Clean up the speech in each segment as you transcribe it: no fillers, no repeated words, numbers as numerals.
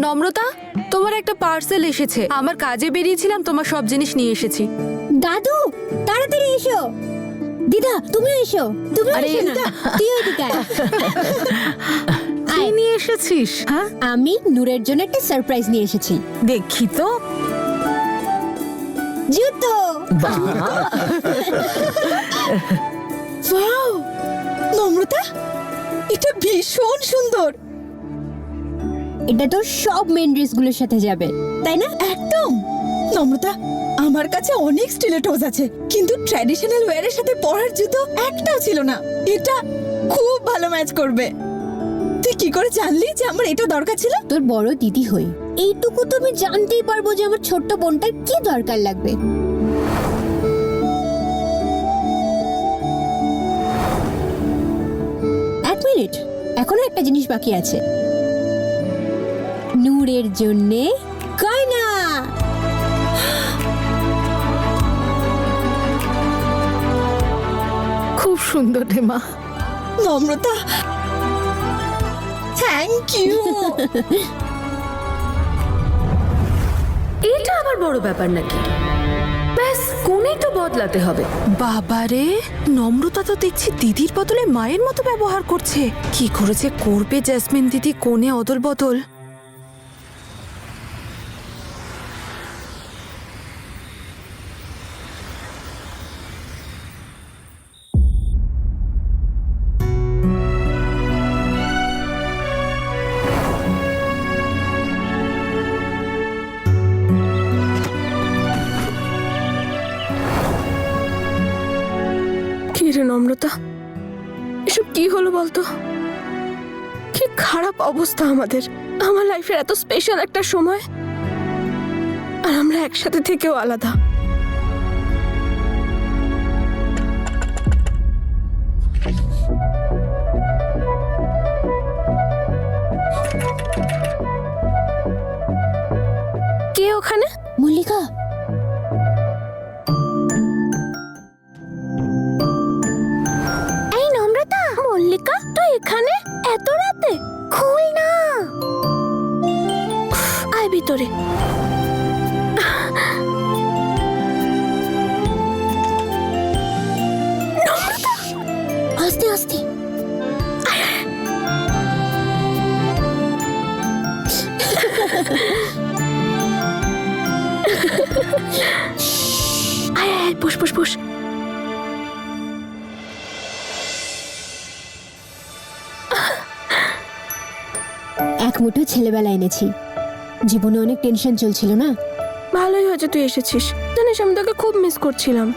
নম্রতা, তোমার একটা পার্সেল এসেছে। আমার কাজে বেরিয়েছিলাম, তোমার সব জিনিস নিয়ে এসেছি। দাদু তাড়াতাড়ি এসো। দিদা তুমিও এসো। তুমি আরে, এসো না, তুই ওইদিকে আয়। কি নিয়ে এসেছিস? হ্যাঁ, আমি নূরের জন্য একটা সারপ্রাইজ নিয়ে এসেছি। দেখি তো। জুতো। ওয়াও নম্রতা, এটা ভীষণ সুন্দর। এটা তো সব মেন ড্রেসগুলোর সাথে যাবে, তাই না? একদম। নম্রতা, আমার কাছে অনেক স্টিলেটোজ আছে, কিন্তু ট্র্যাডিশনাল ওয়্যারের সাথে পরার জুতো একটাও ছিল না। এটা খুব ভালো ম্যাচ করবে। তুই কি করে জানলি যে আমার এটা দরকার ছিল? তোর বড় দিদি হই এইটুকু তো আমি জানতেই পারবো যে আমার ছোট্ট বোনটার কি দরকার লাগবে। এক মিনিট, এখনো একটা জিনিস বাকি আছে। নূরের জন্যে গয়না। খুব সুন্দর রে মা। নম্রতা, থ্যাংক ইউ। এটা আবার বড় ব্যাপার নাকি? ব্যাস কোণেই তো বদলাতে হবে। বাবারে, নম্রতা তো দেখছি দিদির বদলে মায়ের মতো ব্যবহার করছে। কি করেছে করবে জেসমিন দিদি কোণে অদল বদল। কি রে নম্রতা, এসব কি হলো বলতো? কি খারাপ অবস্থা আমাদের। আমার লাইফের এত স্পেশাল একটা সময়, আর আমরা একসাথে থেকেও আলাদা। কে ওখানে? মল্লিকা, এই নম্রতা, মল্লিকা তুই এখানে এত রাতে? খুল না, আয় ভিতরে। আস্তে আস্তে। আয় আয়, বস বস বস। এক মুঠো ছেলেবেলা এনেছি। জীবনে অনেক টেনশন চলছিল না। ভালোই হয়েছে তুই এসেছিস। জানিস আমি তোকে খুব মিস করছিলাম।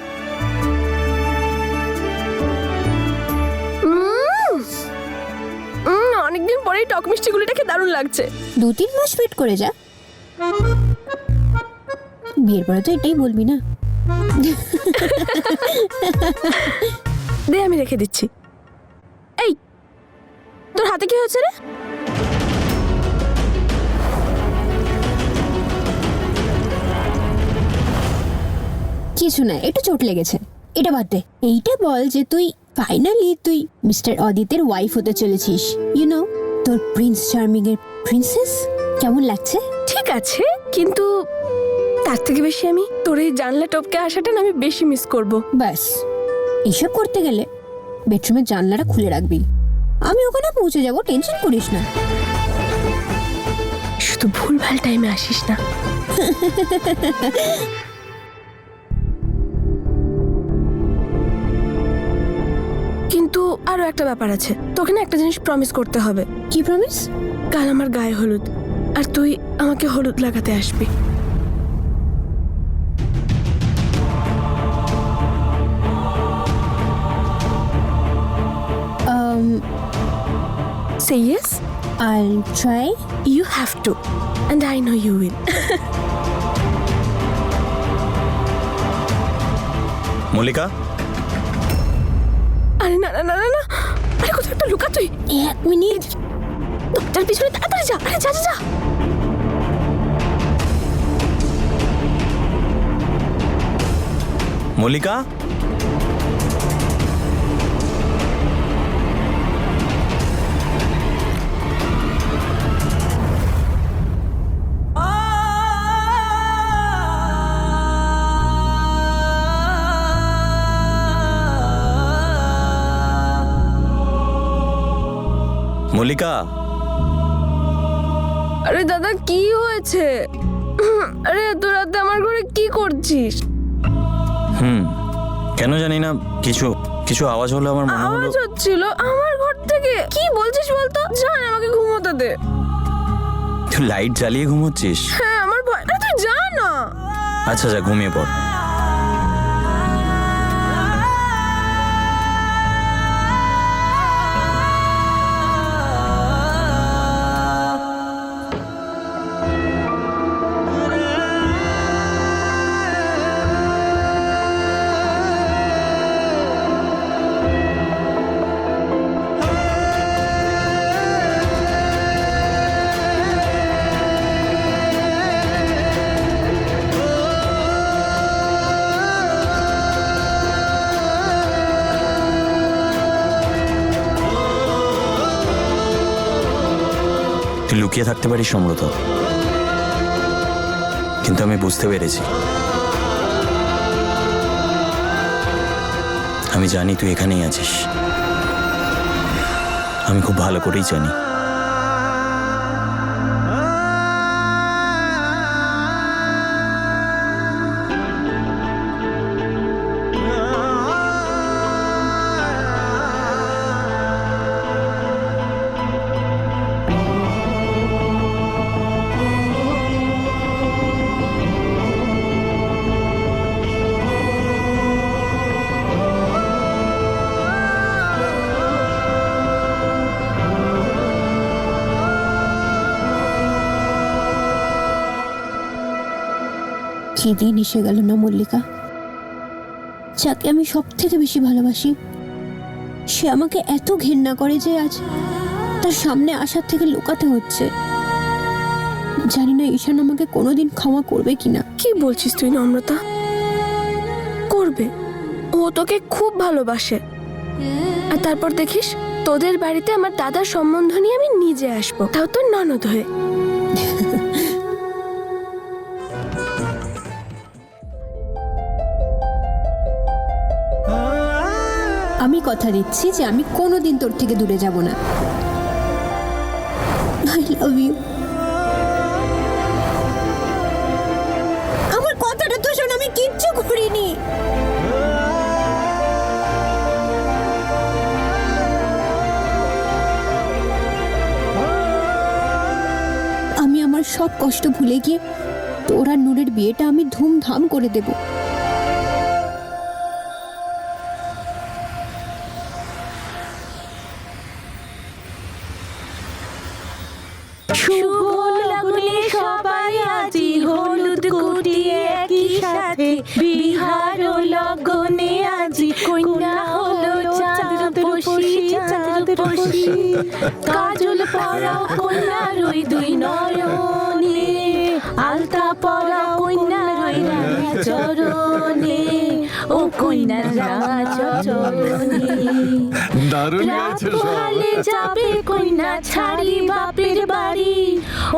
অনেকদিন পরেই টক মিষ্টিগুলো দেখে দারুণ লাগছে। 2-3 মাস ওয়েট করে যা, বিয়ের পরে তো এটাই বলবি না। দে আমি রেখে দিচ্ছি। এই, তোর হাতে কি হয়েছে রে? কিছু না, একটু চোট লেগেছে। এটা বাদ দে, এইটা বল যে তুই ফাইনালি মিস্টার অদিতের ওয়াইফ হতে চলেছিস। ইউ নো, তোর প্রিন্স চার্মিং এর প্রিন্সেস। কেমন লাগছে? ঠিক আছে, কিন্তু তার থেকে বেশি আমি তোর এই জানলা টপকে আসাটা না আমি বেশি মিস করব। ব্যাস, এসব করতে গেলে বেডরুমের জানলাটা খুলে রাখবি। আমি ওখানে পৌঁছে যাব, টেনশন করিস না। শুধু ভুলভাল টাইমে আসিস না। কিন্তু আরো একটা ব্যাপার আছে, তোকে না একটা জিনিস প্রমিস করতে হবে। কি প্রমিস? কাল আমার গায়ে হলুদ, আর তুই আমাকে হলুদ লাগাতে আসবি। Say yes. I'll try. You have to, and I know you will. Mallika, আরে না না না না না, আরে কোথাও একটা লুকা তুই। 1 মিনিট। দরজার পিছনে তাড়াতাড়ি যা। আরে যা যা যা। মল্লিকা, মল্লিকা, আরে দাদা কি হয়েছে? আরে এত রাতে আমার ঘরে কি করছিস? কেন জানি না কিছু কিছু আওয়াজ হলো, আমার মনে হলো। আওয়াজ হচ্ছিল আমার ঘর থেকে? কি বলছিস বলতো? জান আমাকে ঘুমোতে দে। তুই লাইট জ্বালিয়ে ঘুমোচ্ছিস? হ্যাঁ আমার ভয়। আরে তুই যা না। আচ্ছা যা, ঘুমিয়ে পড়। তুই লুকিয়ে থাকতে পারিস সম্রত, কিন্তু আমি বুঝতে পেরেছি। আমি জানি তুই এখানেই আছিস, আমি খুব ভালো করেই জানি। কি দিন এসে গেল না মল্লিকা, যাকে আমি সব থেকে বেশি ভালোবাসি, সে আমাকে এত ঘেন্না করে যে আজ তার সামনে আসার থেকে লুকাতে হচ্ছে। জানি না ঈশান আমাকে কোনোদিন ক্ষমা করবে কিনা। কি বলছিস তুই নম্রতা? করবে, ও তোকে খুব ভালোবাসে। আর তারপর দেখিস তোদের বাড়িতে আমার দাদার সম্বন্ধ নিয়ে আমি নিজে আসবো, তাও তোর ননদ হয়ে। আমি কথা দিচ্ছি যে আমি কোনোদিন তোর থেকে দূরে যাব না। I love you. আমার কথাটা তো শোন, আমি কিচ্ছু করিনি। আমি আমার সব কষ্ট ভুলে গিয়ে তোর আর নূরের বিয়েটা আমি ধুমধাম করে দেব। শুভ লগ্নে সবাই আজি হলুদ কুটিয়ে একই সাথে বিহার লগ্নে আজি কন্যা হলো চাঁদরূপসী চাঁদরূপসী কাজল পরাও কন্যার ওই দুই নয়নে আলতা পরাও কন্যার ওই রাঙা চরণে ও কন্যার রাঙা চরণে দারুণ গাইছে সব। রাত যাবে কন্যা ছাড়ি বাপের বাড়ি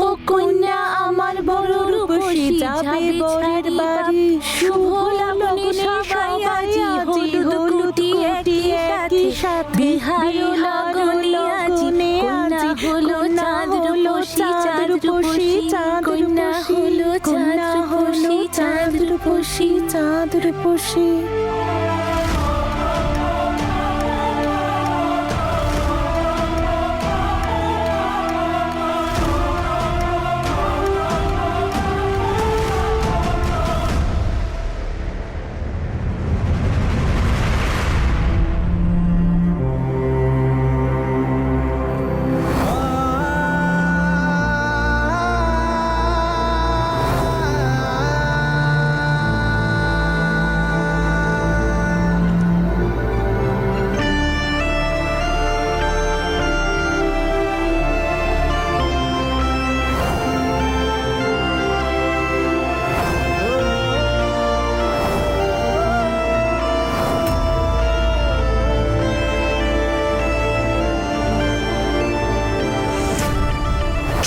ও কন্যা আমার বড় রূপসী যাবে বরের বাড়ি শুভ লগ্নে সবাই আজি হলুদ কুটিয়ে একই সাথে বিহার লগ্নে আজি কন্যা হলো চাঁদরূপসী কন্যা হলো চাঁদরূপসী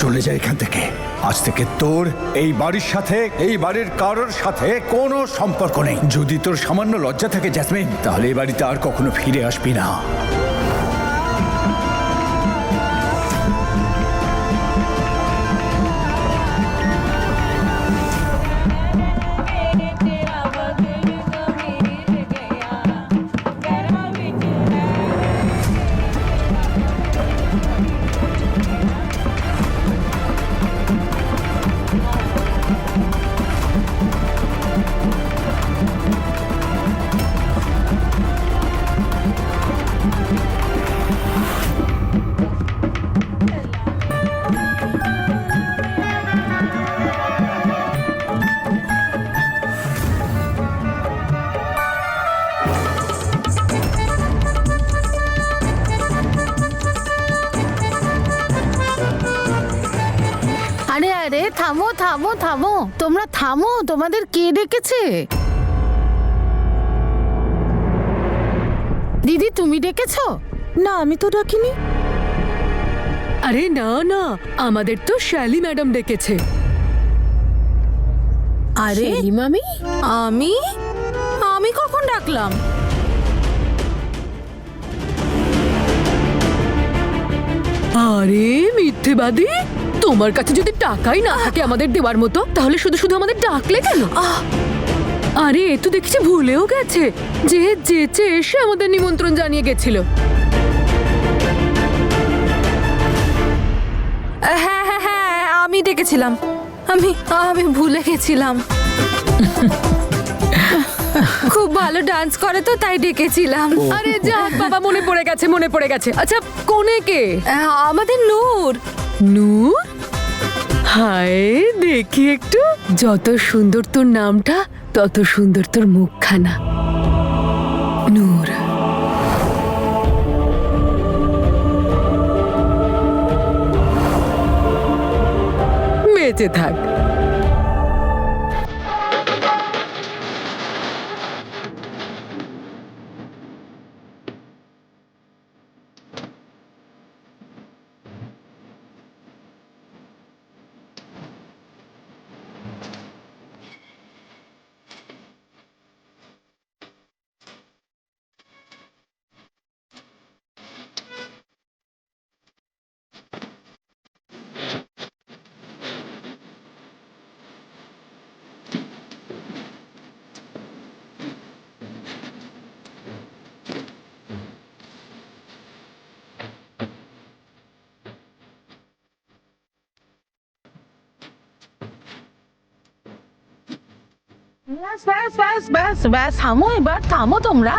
চলে যায় এখান থেকে। আজ থেকে তোর এই বাড়ির সাথে, এই বাড়ির কারোর সাথে কোনো সম্পর্ক নেই। যদি তোর সামান্য লজ্জা থাকে জ্যাসমিন, তাহলে এই বাড়িতে আর কখনো ফিরে আসবি না। আরে আরে থামো থামো থামো, তোমরা থামো, তোমাদের কে ডেকেছে? দিদি তুমি ডেকেছো? না আমি তো ডাকিনি। আরে না না, আমাদের তো শ্যালি ম্যাডাম ডেকেছে। আরে শেলি মামি, আমি আমি কখন ডাকলাম? আরে মিথ্যেবাদী, তোমার কাছে যদি টাকাই না থাকে আমাদের দেওয়ার মতো, তাহলে শুধু শুধু আমাদের ডাকলে কেন? আরে এ তো দেখছি ভুলেও গেছে যে যেচে এসে আমাদের নিমন্ত্রণ জানিয়ে গেছিল। হ্যাঁ হ্যাঁ হ্যাঁ, আমি ডেকেছিলাম, আমি আমি ভুলে গেছিলাম। খুব ভালো ডান্স করে তো তাই ডেকেছিলাম। আরে যাক বাবা, মনে পড়ে গেছে, মনে পড়ে গেছে। আচ্ছা কোনে কে? আমাদের নূর। নূর? হায় দেখি একটু, যত সুন্দর তোর নামটা তত সুন্দর তোর মুখখানা। নূর, বেঁচে থাক। ব্যাস ব্যাস ব্যাস ব্যাস ব্যাস, থামো এবার, থামো তোমরা।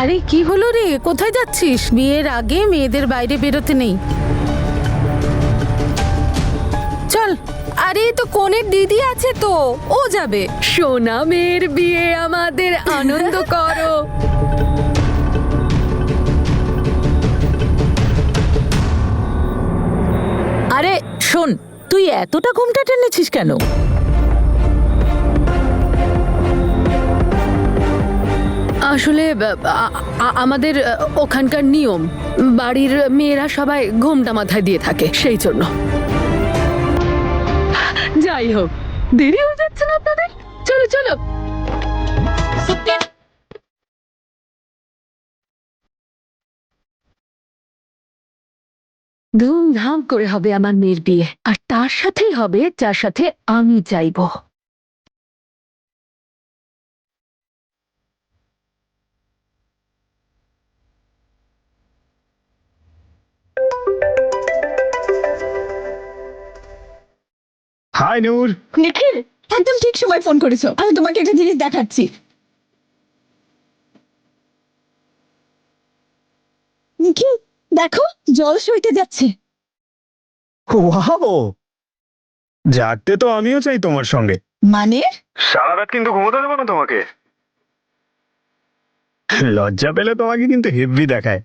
আরে কি হলো রে, কোথায় যাচ্ছিস? বিয়ের আগে মেয়েদের বাইরে বেরোতে নেই, চল। আরে তো কোনের দিদি আছে তো, ও যাবে। সোনা মেয়ের বিয়ে, আমাদের আনন্দ করো। আরে শোন, তুই এতটা ঘুমটা টেনেছিস কেন? আসলে আমাদের ওখানকার নিয়ম, বাড়ির মেয়েরা সবাই ঘোমটা মাথায় দিয়ে থাকে, সেই জন্য। যাই হোক, দেরি হয়ে যাচ্ছে না আপনাদের? চলো চলো। ধুমধাম করে হবে আমার মেয়ের বিয়ে, আর তার সাথেই হবে যার সাথে আমি চাইবো। হাই নূর। নিখিল, একদম ঠিক সময় ফোন করেছো। আমি তোমাকে একটা জিনিস দেখাচ্ছি। নিখিল দেখো, জল সইতে যাচ্ছে। ওয়াও, জাগতে তো আমিও চাই তোমার সঙ্গে। মানে সারা রাত কিন্তু ঘুমোতে দেবো না তোমাকে। লজ্জা পেলে তোমাকে কিন্তু হেভি দেখায়।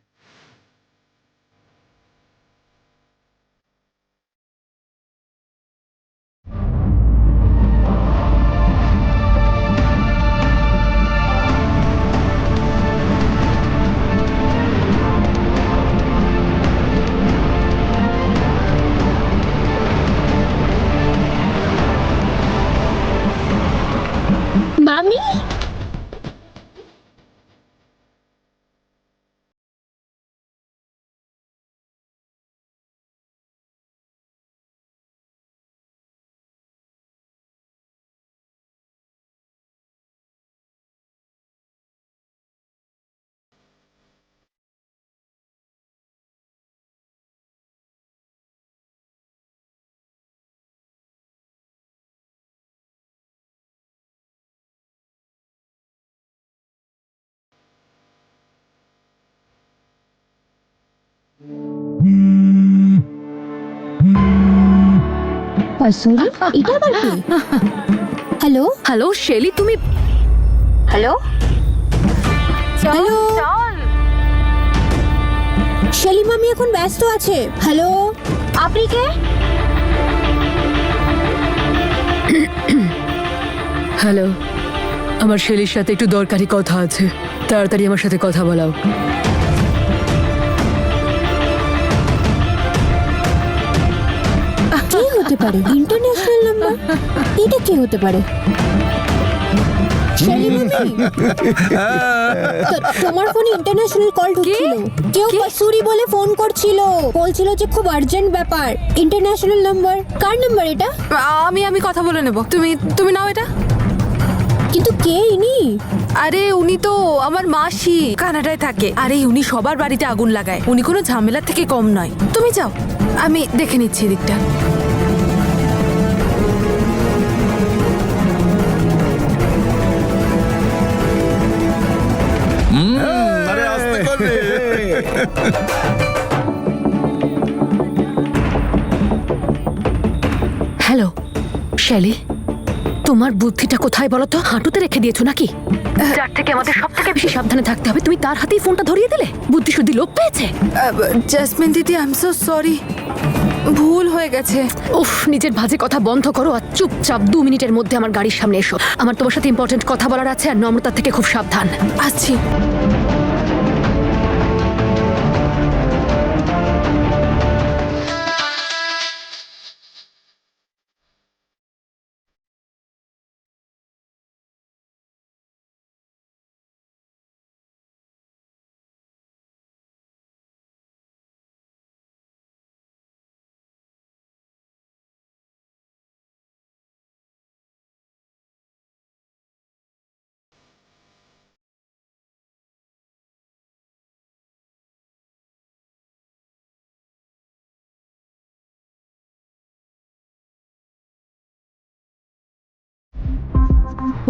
মামি, সরি, এটা আবার কি? হ্যালো হ্যালো শেলি, তুমি? হ্যালো হ্যালো, শেলি মামি এখন ব্যস্ত আছে। হ্যালো, আপনি কে? হ্যালো, আমার শেলির সাথে একটু দরকারি কথা আছে, তাড়াতাড়ি আমার সাথে কথা বলাও। কে হতে পারে? International number? এটা কে হতে পারে? শেলি মামি? তোমার ফোনে ইন্টারন্যাশনাল কল ঢুকছিল। কেউ কসুরি বলে ফোন করছিল, বলছিল যে খুব আর্জেন্ট ব্যাপার। International number. কার নাম্বার এটা? আমি কথা বলে নেব, তুমি নাও এটা। কিন্তু কে ইনি? আরে উনি তো আমার মাসি, কানাডায় থাকে। আরে উনি সবার বাড়িতে আগুন লাগায়, উনি কোনো ঝামেলা থেকে কম নয়। তুমি যাও, আমি দেখে নিচ্ছি দিকটা। আরে আস্তে করে। হ্যালো শেলি, তোমার বুদ্ধিটা কোথায় বলো তো? হাঁটুতে রেখে দিয়েছো নাকি? যার থেকে আমাদের সব থেকে বেশি সাবধানে থাকতে হবে, তুমি তার হাতেই ফোনটা ধরিয়ে দিলে। বুদ্ধি শুদ্ধি লোপ পেয়েছে। জাসমিন দিদি, আই এম সো সরি, ভুল হয়ে গেছে। উফ, নিজের বাজে কথা বন্ধ করো আর চুপচাপ 2 মিনিটের মধ্যে আমার গাড়ির সামনে এসো। আমার তোমার সাথে ইম্পর্টেন্ট কথা বলার আছে, আর নম্রতার থেকে খুব সাবধান। আসছি।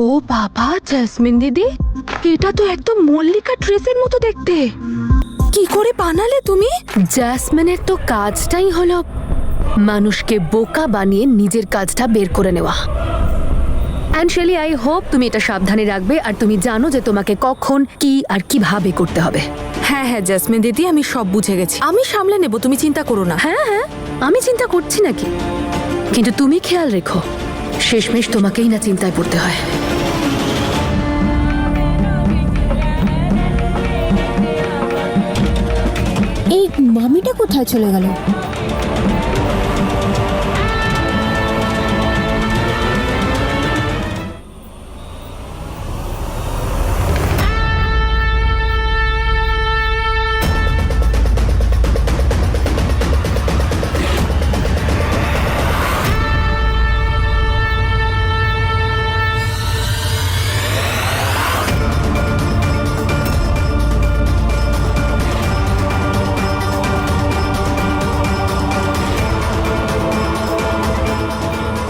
ও বাবা, জেসমিন দিদি, এটা তো একদম মল্লিকা ড্রেসের মতো দেখতে। কি করে বানালে তুমি? জেসমিনের তো কাজটাই হলো মানুষকে বোকা বানিয়ে নিজের কাজটা বের করে নেওয়া। অ্যান্ড শেলি, আই হোপ তুমি এটা সাবধানে রাখবে, আর তুমি জানো যে তোমাকে কখন কি আর কিভাবে করতে হবে। হ্যাঁ হ্যাঁ জাসমিন দিদি, আমি সব বুঝে গেছি, আমি সামলে নেব, তুমি চিন্তা করো না। হ্যাঁ হ্যাঁ, আমি চিন্তা করছি নাকি, কিন্তু তুমি খেয়াল রেখো শেষমেশ তোমাকেই না চিন্তায় পড়তে হয়। এই মামিটা কোথায় চলে গেল?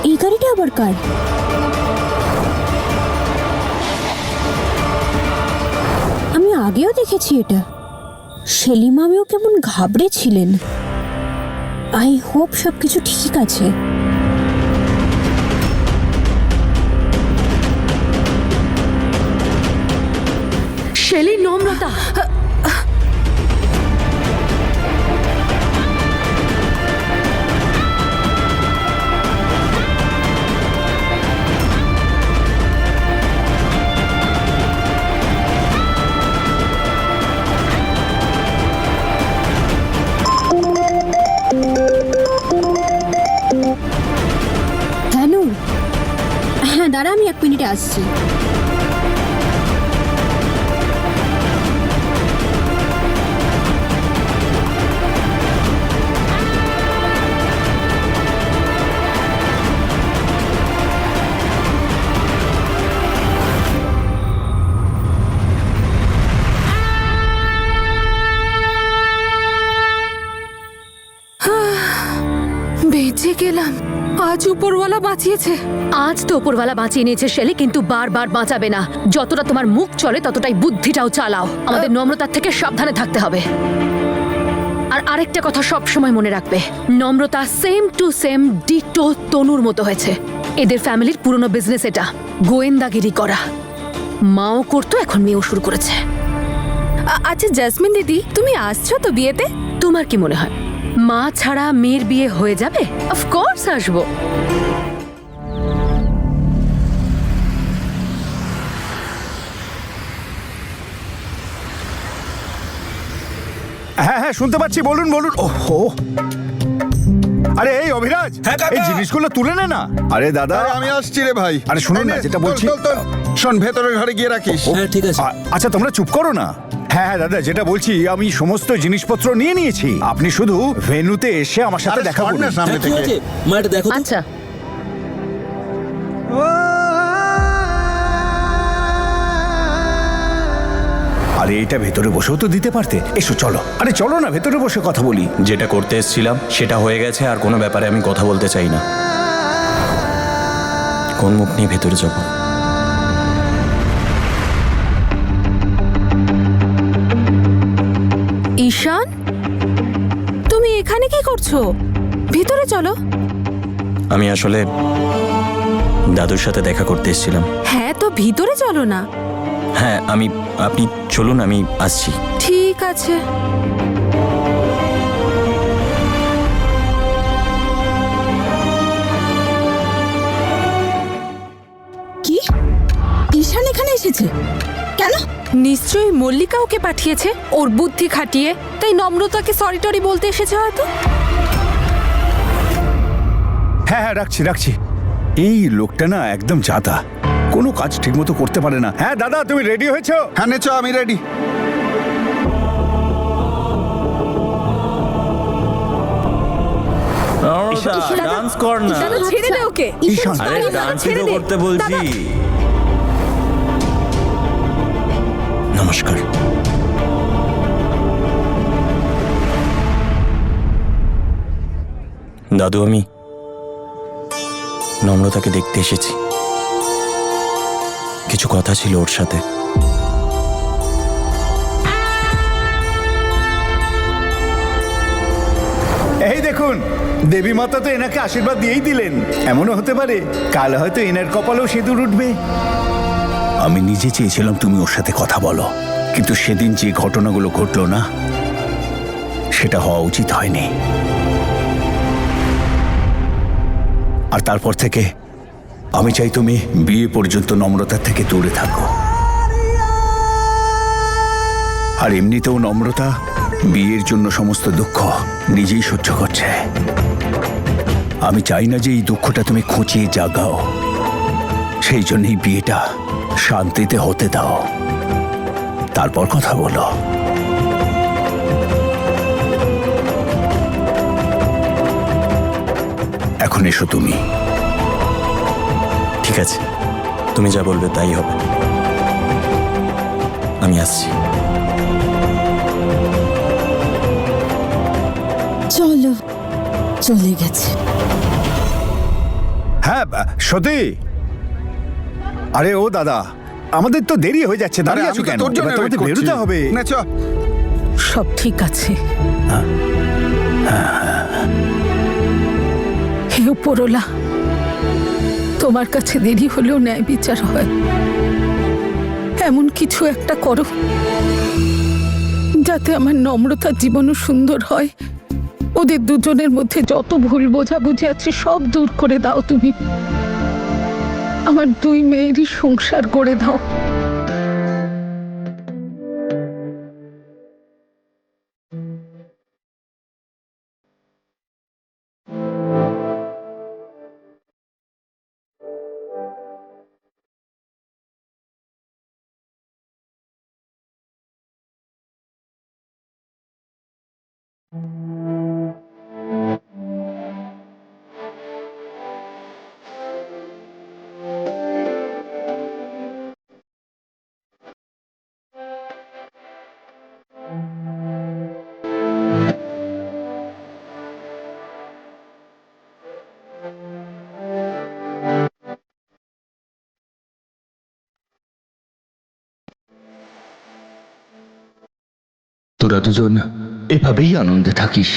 এই গাড়িটা আবার কার? আমি আগেও দেখেছি এটা। শেলি মামিও কেমন ঘাবড়ে ছিলেন। আই হোপ সবকিছু ঠিক আছে। শেলি, নম্রতা, হ্যাঁ দাঁড়া, আমি 1 মিনিটে আসছি। বেঁচে গেলাম, আজ উপরওয়ালা বাঁচিয়েছে। আজ তো উপরওয়ালা বাঁচিয়ে নিয়েছে শেলি, কিন্তু বারবার বাঁচাবে না। যতটা তোমার মুখ চলে ততটাই বুদ্ধিটাও চালাও। আমাদের নম্রতার থেকে সাবধানে থাকতে হবে। আর আরেকটা কথা সব সময় মনে রাখবে, নম্রতা সেম টু সেম ডিটো তনুর মতো হয়েছে। এদের ফ্যামিলির পুরনো বিজনেস এটা, গোয়েন্দাগিরি করা। মাও করতো, এখন মেয়েও শুরু করেছে। আচ্ছা জাসমিন দিদি, তুমি আসছো তো বিয়েতে? তোমার কি মনে হয় মা ছাড়া মেয়ের বিয়ে হয়ে যাবে? অফকোর্স আসবো। হ্যাঁ শুনতে পাচ্ছি, বলুন বলুন। ওহো, আরে এই অভিরাজ, এই জিনিসগুলো তুলে নে না। আরে দাদা, আমি আসছি রে ভাই। আরে শুনুন না, যেটা বলছি। শোন, ভেতরের ঘরে গিয়ে রাখিস। হ্যাঁ ঠিক আছে। আচ্ছা তোমরা চুপ করো না। হ্যাঁ হ্যাঁ দাদা, যেটা বলছি, আমি সমস্ত জিনিসপত্র নিয়ে নিয়েছি। আপনি শুধু ভেন্যুতে এসে আমার সাথে আরে দেখা সর করুন। না সামনে ঠিক থেকে। আছে মা, এটা দেখো তো। আচ্ছা আরে এটা ভেতরে বসেও তো দিতে পারতে। এসো চলো, আরে চলো না, ভেতরে বসে কথা বলি। যেটা করতে এসেছিলাম সেটা হয়ে গেছে, আর কোনো ব্যাপারে আমি কথা বলতে চাই না। কোন মুখ নিয়ে ভেতরে যাব? ঈশান, তুমি এখানে কি করছো? ভিতরে চলো। আমি আসলে দাদুর সাথে দেখা করতে এসেছিলাম। হ্যাঁ, তো ভিতরে চলো না। হ্যাঁ আপনি চলুন, আমি আসছি। ঠিক আছে। কি ঈশান এখানে এসেছে কেন? নিশ্চয়ই মল্লিকা ওকে পাঠিয়েছে ওর বুদ্ধি খাটিয়ে, তাই নম্রতাকে সরি টরি বলতে এসেছে হয়তো। হ্যাঁ হ্যাঁ, রাখছি রাখছি। এই লোকটা না একদম জাতা, কোনো কাজ ঠিক মতো করতে পারে না। হ্যাঁ দাদা, তুমি রেডি হয়েছো? হ্যাঁ নে চ, আমি রেডি। ডান্স কর না। ছেড়ে দে ওকে। ঈশান, আরে ডান্সই তো করতে বলছি। নমস্কার। দাদু, আমি নম্রতাকে দেখতে এসেছি। কিছু কথা ছিল ওর সাথে। এই দেখুন, দেবী মাতা তো এনাকে আশীর্বাদ দিয়েই দিলেন। এমনও হতে পারে কাল হয়তো এনার কপালেও সিঁদুর উঠবে। আমি নিজে চেয়েছিলাম তুমি ওর সাথে কথা বলো, কিন্তু সেদিন যে ঘটনাগুলো ঘটলো না, সেটা হওয়া উচিত হয়নি। আর তারপর থেকে আমি চাই তুমি বিয়ে পর্যন্ত নম্রতার থেকে দূরে থাকো। আর এমনিতেও নম্রতা বিয়ের জন্য সমস্ত দুঃখ নিজেই সহ্য করছে। আমি চাই না যে এই দুঃখটা তুমি খুঁচিয়ে জাগাও। সেই জন্যই বিয়েটা শান্তিতে হতে দাও, তারপর কথা বলো। এখন এসো তুমি। ঠিক আছে, তুমি যা বলবে তাই হবে। আমি আসছি। চলো, চলে গেছে। হ্যাঁ সতী, আরে ও দাদা, আমাদের তো দেরি হয়ে যাচ্ছে। আরে দাঁড়িয়ে আমি আছো তো কেন? তোর জন্য এবার তোমাদের wait করছি। বেরোতে হবে। না চ। সব ঠিক আছে। হে উপরওয়ালা, তোমার কাছে দেরি হলেও ন্যায় বিচার হয়। এমন কিছু একটা করো যাতে আমার নম্রতার জীবনও সুন্দর হয়। ওদের দুজনের মধ্যে যত ভুল বোঝাবুঝি আছে সব দূর করে দাও তুমি। আমার দুই মেয়েরই সংসার করে দাও। তোরা দুজন এভাবেই আনন্দে থাকিস।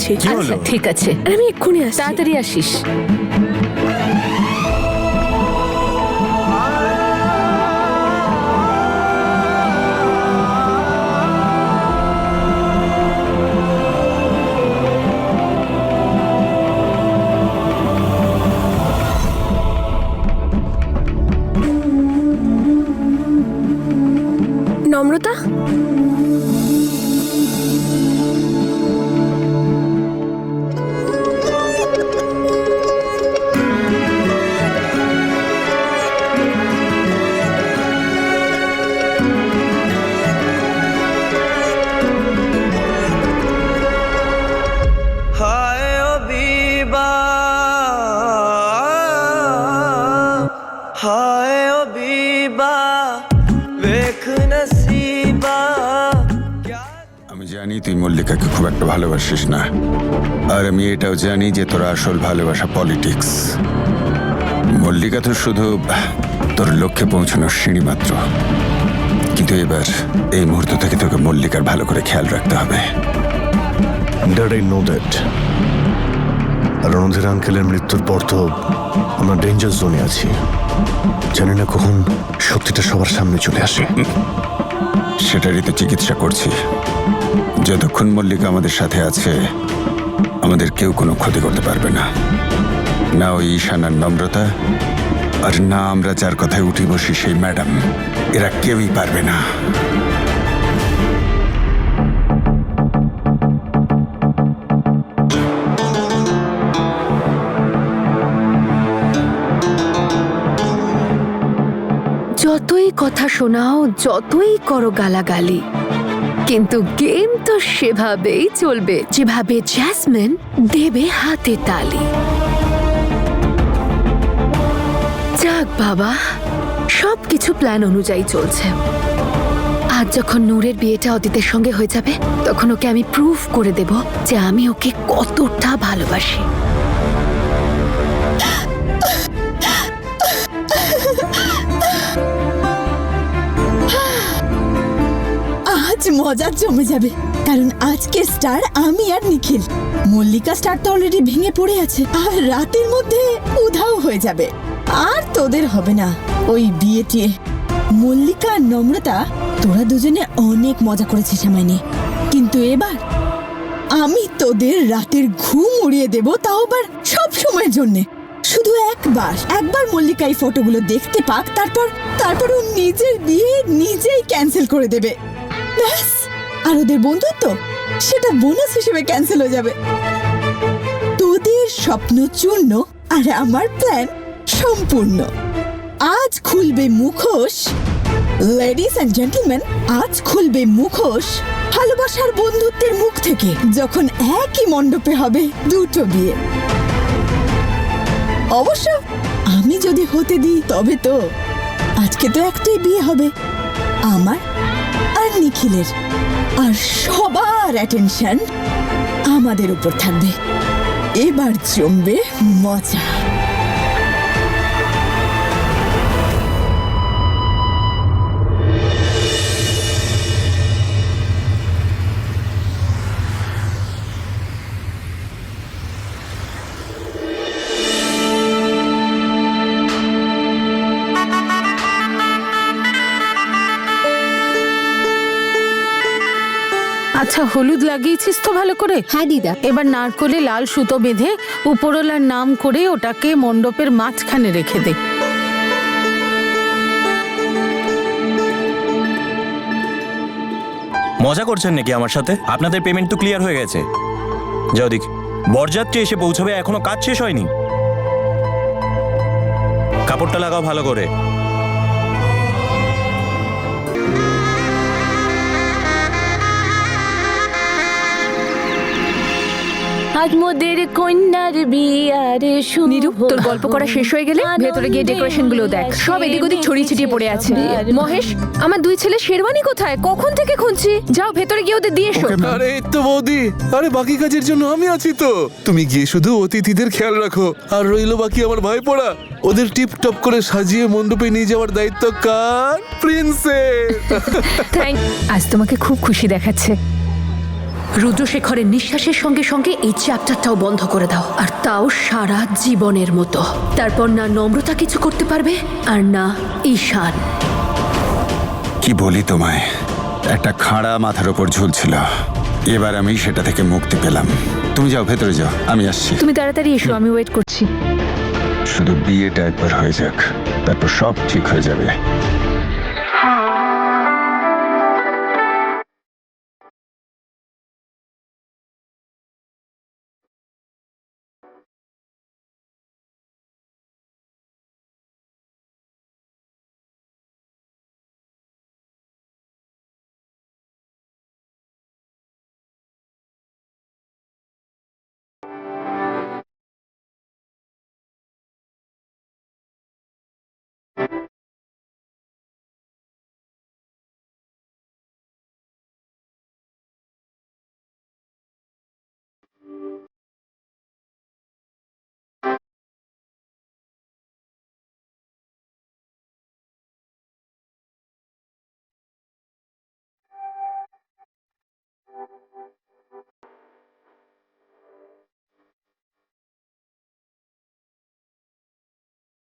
বলছি। কি হলো? আচ্ছা ঠিক আছে, আর আমি এক্ষুনি আসছি। তাড়াতাড়ি আসিস। নম্রতা, আমি জানি তুই মল্লিকাকে খুব একটা ভালোবাসিস না, আর আমি এটাও জানি যে তোর আসল ভালোবাসা পলিটিক্স। মল্লিকা তো শুধু তোর লক্ষ্যে পৌঁছানোর সিঁড়ি মাত্র, কিন্তু এবার এই মুহূর্ত থেকে তোকে মল্লিকার ভালো করে খেয়াল রাখতে হবে। Dad, I know that. আর রণধীর আঙ্কেলের মৃত্যুর পর তো আমরা ডেঞ্জার জোনে আছি। জানি না কখন সত্যিটা সবার সামনে চলে আসে। সেটারই তো চিকিৎসা করছি। যতক্ষণ মল্লিকা আমাদের সাথে আছে, আমাদের কেউ কোনো ক্ষতি করতে পারবে না, না ওই ঈশানার নম্রতা, আর না আমরা যার কথায় উঠি বসি সেই ম্যাডাম। এরা কেউই পারবে না। যতই কথা শোনাও, যতই করো গালাগালি, কিন্তু গেম তো সেভাবেই চলবে যেভাবে জ্যাসমিন দেবে হাতে তালি। যাক বাবা, সবকিছু প্ল্যান অনুযায়ী চলছে। আজ যখন নূরের বিয়েটা অদিতের সঙ্গে হয়ে যাবে, তখন ওকে আমি প্রুফ করে দেব যে আমি ওকে কতটা ভালোবাসি। আজ মজা জমে যাবে, কারণ আজকে স্টার আমি আর নিখিল। মল্লিকা স্টার তো অলরেডি ভেঙে পড়ে আছে, আর রাতের মধ্যে উধাও হয়ে যাবে। আর তোদের হবে না ওই বিয়ে টিয়ে। মল্লিকা আর নম্রতা, তোরা দুজনে অনেক মজা করেছিস আমায় নিয়ে, কিন্তু এবার আমি তোদের রাতের ঘুম উড়িয়ে দেব, তাও আবার সব সময়ের জন্যে। শুধু একবার মল্লিকা এই ফটোগুলো দেখতে পাক, তারপর ও নিজের বিয়ে নিজেই ক্যান্সেল করে দেবে। ব্যাস, আর ওদের বন্ধুত্ব সেটা বোনাস হিসেবে ক্যান্সেল হয়ে যাবে। তোদের স্বপ্ন চূর্ণ আর আমার প্ল্যান সম্পূর্ণ। আজ খুলবে মুখোশ, লেডিস এন্ড জেন্টলম্যান, আজ খুলবে মুখোশ ভালোবাসার বন্ধুত্বের মুখ থেকে, যখন একই মণ্ডপে হবে দুটো বিয়ে। অবশ্য আমি যদি হতে দিই তবে তো। আজকে তো একটাই বিয়ে হবে, আমার আর নিখিলের, আর সবার অ্যাটেনশন আমাদের উপর থাকবে। এবার জমবে মজা। আচ্ছা, হলুদ লাগিয়েছিস তো ভালো করে? হ্যাঁ দিদা। এবার নারকোলে লাল সুতো বেঁধে উপরওয়ালার নাম করে ওটাকে মণ্ডপের মাঝখানে রেখে দে। মজা করছেন নাকি আমার সাথে? আপনাদের পেমেন্ট তো ক্লিয়ার হয়ে গেছে। যাও দিক, বরযাত্রী এসে পৌঁছবে, এখনো কাজ শেষ হয়নি। কাপড়টা লাগাও ভালো করে। আজ মোদের কন্যার বিয়ারে নীরু, তোর গল্প করা শেষ হয়ে গেলে ভেতরে গিয়ে ডেকোরেশন গুলো দেখ, সব এদিক ওদিক ছড়িয়ে ছিটিয়ে পড়ে আছে। মহেশ, আমার দুই ছেলে শেরওয়ানি কোথায়? কখন থেকে খুঁজছি। যাও ভেতরে গিয়ে ওদের দিয়ে এসো। আরে এই তো বৌদি, আরে বাকি কাজের জন্য আমি আছি তো। তুমি গিয়ে শুধু অতিথিদের খেয়াল রাখো, আর রইলো বাকি আমার ভাই পড়া। ওদের টিপ টপ করে সাজিয়ে মণ্ডপে নিয়ে যাওয়ার দায়িত্ব কার? প্রিন্সের। আজ তোমাকে খুব খুশি দেখাচ্ছে। রুদ্রশেখরের নিঃশ্বাসের সঙ্গে সঙ্গে এই চ্যাপ্টারটাও বন্ধ করে দাও, আর তাও সারা জীবনের মতো। তারপর না নম্রতা কিছু করতে পারবে আর না ঈশান। কি বলি তোমায়, একটা খাড়া মাথার ওপর ঝুলছিল, এবার আমি সেটা থেকে মুক্তি পেলাম। তুমি যাও, ভেতরে যাও, আমি আসছি। তুমি তাড়াতাড়ি এসো, আমি ওয়েট করছি। শুধু বিয়েটা একবার হয়ে যাক, তারপর সব ঠিক হয়ে যাবে।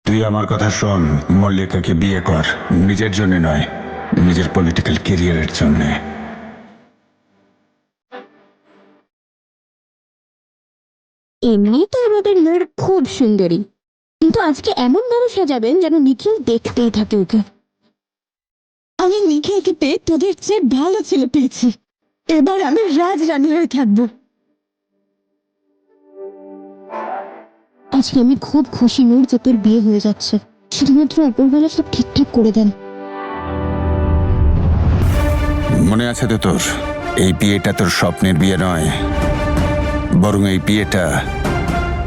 তুই আমার কথা শোন, মল্লিকাকে বিয়ে কর, নিজের জন্য নয়, নিজের পলিটিক্যাল ক্যারিয়ারের জন্য। এমনি তো আমাদের মেয়ের খুব সুন্দরী, কিন্তু আজকে এমন ভাবে সাজাবেন যেন নিখিল দেখতেই থাকে ওকে। আমি নিখিলকে পেয়ে তোদের চেয়ে ভালো ছেলে পেয়েছি। এবার আমি রাজরানী হয়ে থাকবো। আজকে আমি খুব খুশি নূর যে তোর বিয়ে হয়ে যাচ্ছে। শুধুমাত্র উপরবেলা সব ঠিকঠাক করে দেন। মনে আছে তো তোর, এই বিয়েটা তোর স্বপ্নের বিয়ে নয়, বরং এই বিয়েটা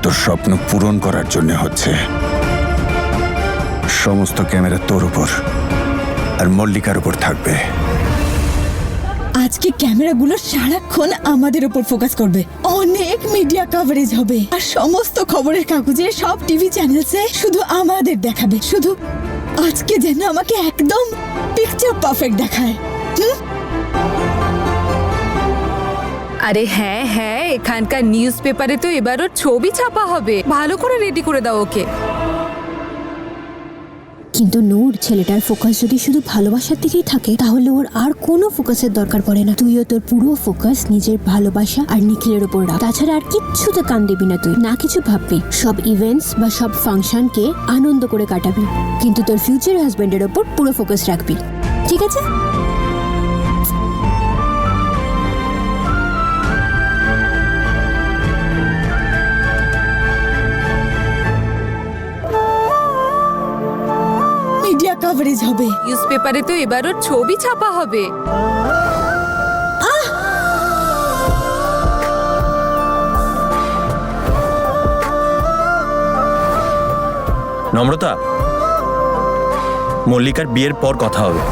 তোর স্বপ্ন পূরণ করার জন্য হচ্ছে। সমস্ত ক্যামেরা তোর উপর আর মল্লিকার উপর থাকবে। আজকে ক্যামেরাগুলো সারাক্ষণ আমাদের উপর ফোকাস করবে। অনেক মিডিয়া কভারেজ হবে, আর সমস্ত খবরের কাগজে, সব টিভি চ্যানেলসে শুধু আমাদের দেখাবে। শুধু আজকে যেন আমাকে একদম পিকচার পারফেক্ট দেখায়। আরে হ্যাঁ হ্যাঁ, এখানকার নিউজ পেপারে তো এবার ওর ছবি ছাপা হবে। ভালো করে রেডি করে দাও ওকে। কিন্তু নূর, ছেলেটার ফোকাস যদি শুধু ভালোবাসার দিকেই থাকে তাহলে ওর আর কোনো ফোকাসের দরকার পড়ে না। তুইও তোর পুরো ফোকাস নিজের ভালোবাসা আর নিখিলের উপর রাখ। তাছাড়া আর কিচ্ছুতে কান দিবি না, তুই না কিছু ভাববি। সব ইভেন্টস বা সব ফাংশনকে আনন্দ করে কাটাবি, কিন্তু তোর ফিউচার হাজবেন্ডের ওপর পুরো ফোকাস রাখবি, ঠিক আছে? মিডিয়া কভারেজ হবে। নিউজ পেপারে তো এবার ওর ছবি ছাপা হবে। নম্রতা, মল্লিকার বিয়ের পর কথা হবে।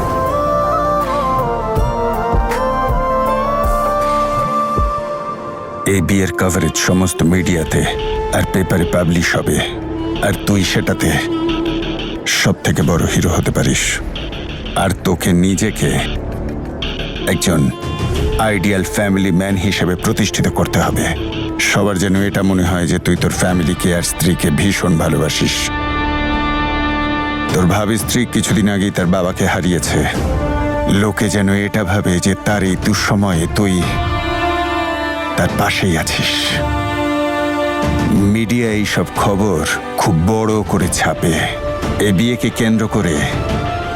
এই বিয়ের কভারেজ সমস্ত মিডিয়াতে আর পেপারে পাবলিশ হবে, আর তুই সেটাতে সব থেকে বড় হিরো হতে পারিস। আর তোকে নিজেকে একজন আইডিয়াল ফ্যামিলি ম্যান হিসেবে প্রতিষ্ঠিত করতে হবে। সবার যেন এটা মনে হয় যে তুই তোর ফ্যামিলিকে আর স্ত্রীকে ভীষণ ভালোবাসিস। তোর ভাবি স্ত্রী কিছুদিন আগেই তার বাবাকে হারিয়েছে। লোকে যেন এটা ভাবে যে তার এই দুঃসময়ে তুই তার পাশেই আছিস। মিডিয়া এইসব খবর খুব বড় করে ছাপে। এ বিয়েকে কেন্দ্র করে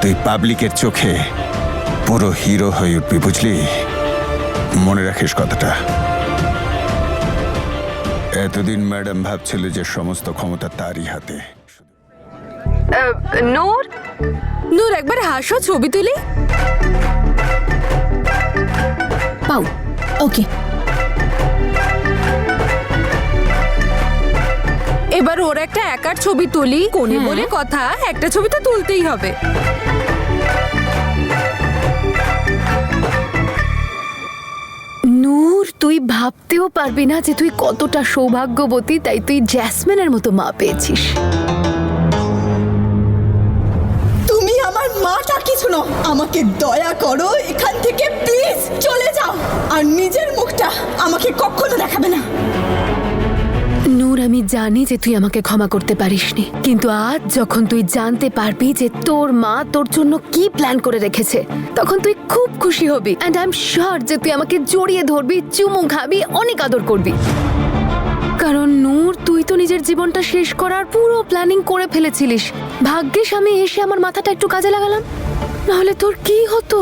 তুই পাবলিকের চোখে পুরো হিরো হয়ে উঠবি, বুঝলি? মনে রাখিস কথাটা। এতদিন ম্যাডাম ভাবছিল যে সমস্ত ক্ষমতা তারই হাতে। নূর, নূর একবার হাসো, ছবি তুলি। পাও, ওকে। এবার ওর একটা একার ছবি তুলি, কোণে বলে কথা, একটা ছবি তো তুলতেই হবে। নূর, তুই ভাবতেও পারবি না যে তুই কতটা সৌভাগ্যবতী, তাই তুই জ্যাসমিনের মতো মা পেয়েছিস। তুমি আমার মাটা কিছু নও। আমাকে দয়া করো, এখান থেকে প্লিজ চলে যাও। আর নিজের মুখটা আমাকে কখনো দেখাবে না। নূর, আমি জানি যে তুই আমাকে ক্ষমা করতে পারিসনি, কিন্তু আজ যখন তুই জানতে পারবি যে তোর মা তোর জন্য কি প্ল্যান করে রেখেছে, তখন তুই খুব খুশি হবি। এন্ড আই এম শিওর যে তুই আমাকে জড়িয়ে ধরবি, চুমু খাবি, অনেক আদর করবি। কারণ নূর, তুই তো নিজের জীবনটা শেষ করার পুরো প্ল্যানিং করে ফেলেছিলিস। ভাগ্যিস আমি এসে আমার মাথাটা একটু কাজে লাগালাম, নাহলে তোর কি হতো?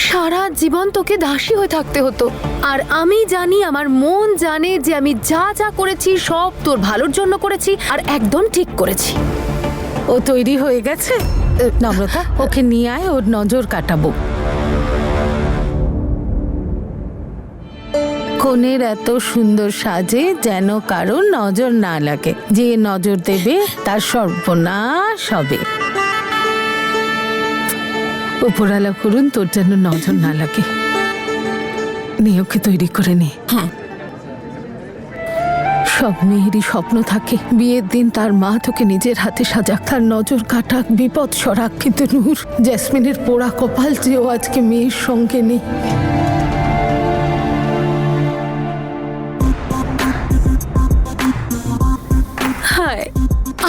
সারা জীবন তোকে দাসী হয়ে থাকতে হতো। আর আমি জানি, আমার মন জানে যে আমি যা যা করেছি সব তোর ভালোর জন্য করেছি, আর একদম ঠিক করেছি। ও তৈরি হয়ে গেছে? নম্রতা, ওকে নিয়ে আয়, ওর নজর কাটাবো। কনের এত সুন্দর সাজে যেন কারোর নজর না লাগে। যে নজর দেবে তার সর্বনাশ হবে। উপরালা করুন তোর যেন নজর না লাগে। নিয়ে ওকে তৈরি করে নে। হ্যাঁ। সব মেয়েরই স্বপ্ন থাকে বিয়ের দিন তার মা তোকে নিজের হাতে সাজাক, তার নজর কাটাক, বিপদ সরাক। কিন্তু নূর, জেসমিনের পোড়া কপাল যে ও আজকে মেয়ের সঙ্গে নেই। হায়,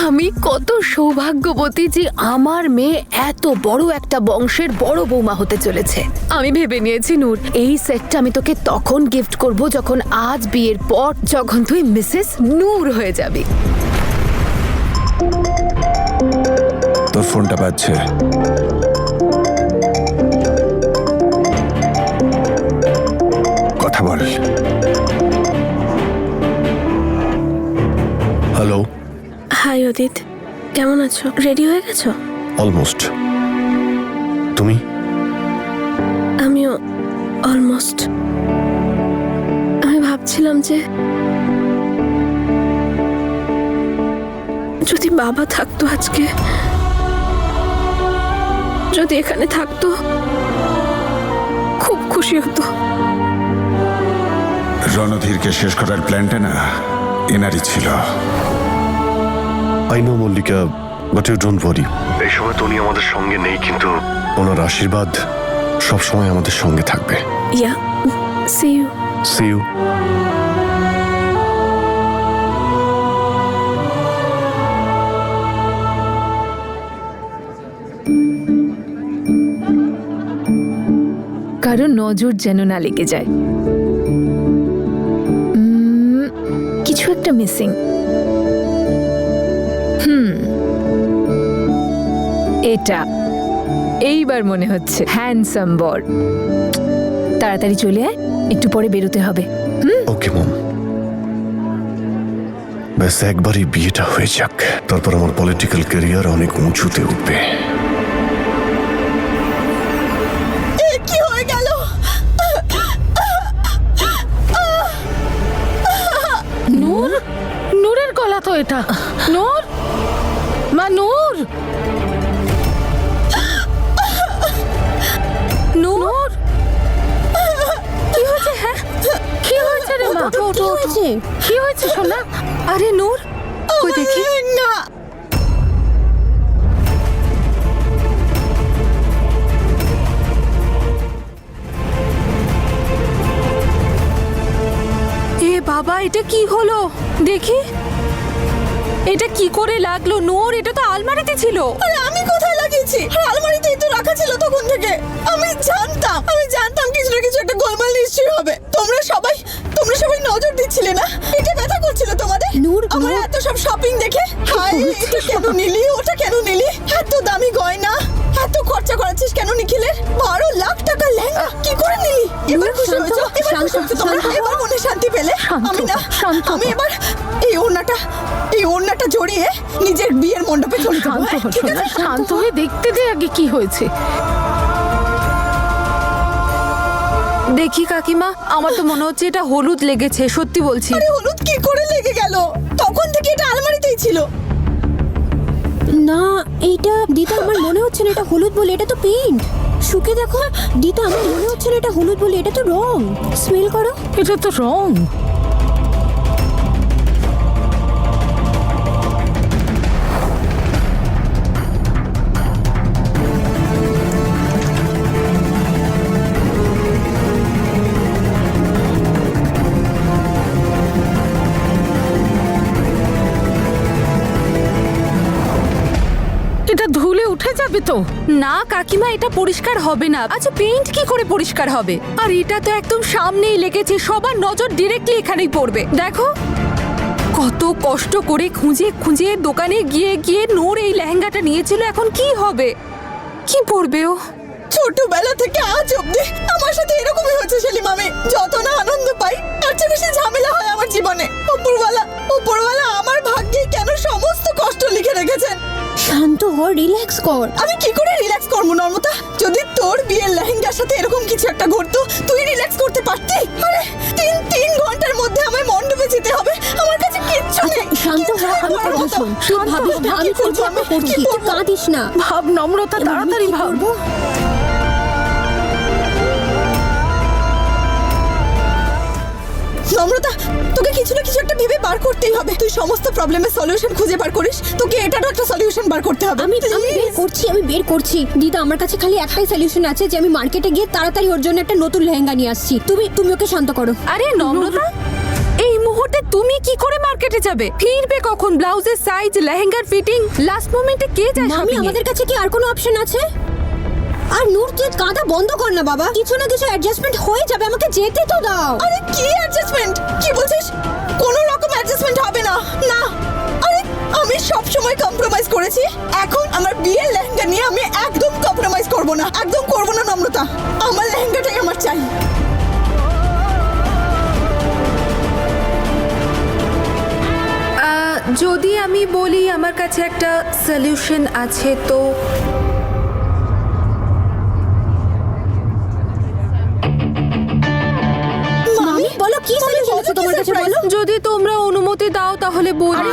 আমি কত সৌভাগ্যবতী যে আমার মেয়ে এত বড় একটা বংশের বড় বৌমা হতে চলেছে। আমি ভেবে নিয়েছি নূর, এই সেটটা আমি তোকে তখন গিফট করব যখন আজ বিয়ের পর, যখন তুই মিসেস নূর হয়ে যাবি। তোর ফোনটা বাজছে। কথা বল। হ্যালো। হাই অদিত, কেমন আছো? রেডি হয়ে গেছো? অলমোস্ট। তুমি? আমিও অলমোস্ট। আমি ভাবছিলাম যে যদি বাবা থাকতো আজকে, যদি এখানে থাকতো, খুব খুশি হতো। রণধীরকে শেষ করার প্ল্যানটা না এনারই ছিল। I know Mallika, but you don't worry. এই সময় তো উনি আমাদের সঙ্গে নেই, কিন্তু ওনার আশীর্বাদ সব সময় আমাদের সঙ্গে থাকবে। Yeah, see you. See you. কারো নজর যেন না লেগে যায়। কিছু একটা মিসিং। এটা এইবার মনে হচ্ছে হ্যান্ডসাম বর। তাড়াতাড়ি চলে আয়, একটু পরে বেরোতে হবে। ওকে মম। ব্যাস একবারই বিয়েটা হয়ে যাক, তারপর আমার পলিটিক্যাল ক্যারিয়ার অনেক উঁচুতে উঠবে। কি হয়ে গেল? নূর, নূরের গলা তো এটা। নূর, মা নূর, নূর, কি হয়েছে? হ্যাঁ, কি হয়েছে রে মা? কি হয়েছে? কি হয়েছে সোনা? আরে নূর, কই দেখি। না, এ বাবা, এটা কি হলো দেখি। এটা কি করে লাগলো নূর? এটা তো আলমারিতে ছিল। আরে আমি কোথায় লাগিয়েছি? আর আলমারিতেই তো রাখা ছিল তখন থেকে। আমি জানতাম কিছু না কিছু একটা গোলমাল নিশ্চয়ই হবে। তোমরা সবাই নজর দিচ্ছিলে না? এটা ব্যথা করছিল তোমাদের? নূর, আমার নূর। এত সব শপিং দেখে, হায়, এটা কেন নিলি, ওটা কেন নিলি, এত দামি গয়না, এত খরচা করেছিস কেন নিখিলের? 12 লাখ টাকা লেহেঙ্গা কি করে নিলি? এবার খুশি হয়েছো? এবার খুশি হয়েছো তোমরা? এবার মনে শান্তি পেলে? আমি এবার এই ওড়নাটা জড়িয়ে নিজের বিয়ের মণ্ডপে চলে যাবো। শান্ত হ ঠিক সোনা, আছে? শান্ত হয়ে দেখতে দে আগে কি হয়েছে। দেখি কাকিমা, আমার তো মনে হচ্ছে এটা হলুদ লেগেছে, সত্যি বলছি। আরে হলুদ কি করে লেগে গেল? তখন থেকে এটা আলমারিতেই ছিল। না, এইটা দিদা, আমার মনে হচ্ছে না এটা হলুদ বলে, এটা তো পেইন্ট। শুকে দেখো দিদা, আমার মনে হচ্ছে না এটা হলুদ বলে, এটা তো রং। স্মেল করো। এটা তো রং। তো। না কাকিমা, এটা পরিষ্কার হবে না। আচ্ছা পেইন্ট কি করে পরিষ্কার হবে? আর এটা তো একদম সামনেই লেগেছে, সবার নজর ডিরেক্টলি এখানেই পড়বে। দেখো কত কষ্ট করে খুঁজে খুঁজে দোকানে গিয়ে গিয়ে নূর এই লেহেঙ্গাটা নিয়েছিল, এখন কি হবে? কি পরবে ও? ছোটবেলা থেকে আজ অব্দি আমার সাথে এরকমই হচ্ছে সেলিম। আমি যত না আনন্দ পাই তার চেয়ে বেশি ঝামেলা হয় আমার জীবনে। উপরওয়ালা আমার ভাগ্যে কেন সমস্ত কষ্ট লিখে রেখেছেন। শান্ত হ, রিল্যাক্স কর। আমি কি করে রিল্যাক্স করবো নর্মতা? যদি তোর বিয়ের লেহেঙ্গার সাথে এরকম কিছু একটা ঘটতো, তুই রিল্যাক্স করতে পারতি? আরে তিন ঘন্টার মধ্যে আমায় মণ্ডপে যেতে হবে, আমার কাছে কিচ্ছু নেই। শান্ত হ, আমি কথা শোন। তুই ভাবিস না আমি করবো, আমি করছি, তুই কাঁদিস না। ভাব নম্রতা, তাড়াতাড়ি ভাব। নম্রতা, তোকে কিছু না কিছু একটা ভেবে বার করতেই হবে। তুই সমস্ত প্রবলেমের সলিউশন খুঁজে বার করিস, তোকে এটারও একটা সলিউশন বার করতে হবে। আমি বের করছি দিদা। আমার কাছে খালি একটাই সলিউশন আছে যে আমি মার্কেটে গিয়ে তাড়াতাড়ি ওর জন্য একটা নতুন লেহেঙ্গা নিয়ে আসছি। তুমি ওকে শান্ত করো। আরে নম্রতা, এই মুহূর্তে তুমি কি করে মার্কেটে যাবে? ফিরবে কখন? ব্লাউজের সাইজ, লেহেঙ্গার ফিটিং, লাস্ট মোমেন্টে কে যায়? মামি, আমাদের কাছে কি আর কোনো অপশন আছে? আর নূর, তুই কাঁদা বন্ধ কর না বাবা, কিছু না কিছু অ্যাডজাস্টমেন্ট হয়ে যাবে, আমাকে যেতে তো দাও। আরে কি অ্যাডজাস্টমেন্ট? কি বলছিস? কোনো রকম অ্যাডজাস্টমেন্ট হবে না। না, আরে আমি সব সময় কম্প্রোমাইজ করেছি, এখন আমার বিয়ের লেহেঙ্গা নিয়ে আমি একদম কম্প্রোমাইজ করব না, একদম করব না নম্রতা। আমার লেহেঙ্গাটাই আমার চাই। যদি আমি বলি আমার কাছে একটা সলিউশন আছে, তো মামি বলো, কি সলিউশন আছে তোমার কাছে বলো। যদি তোমরা অনুমতি দাও তাহলে বলি।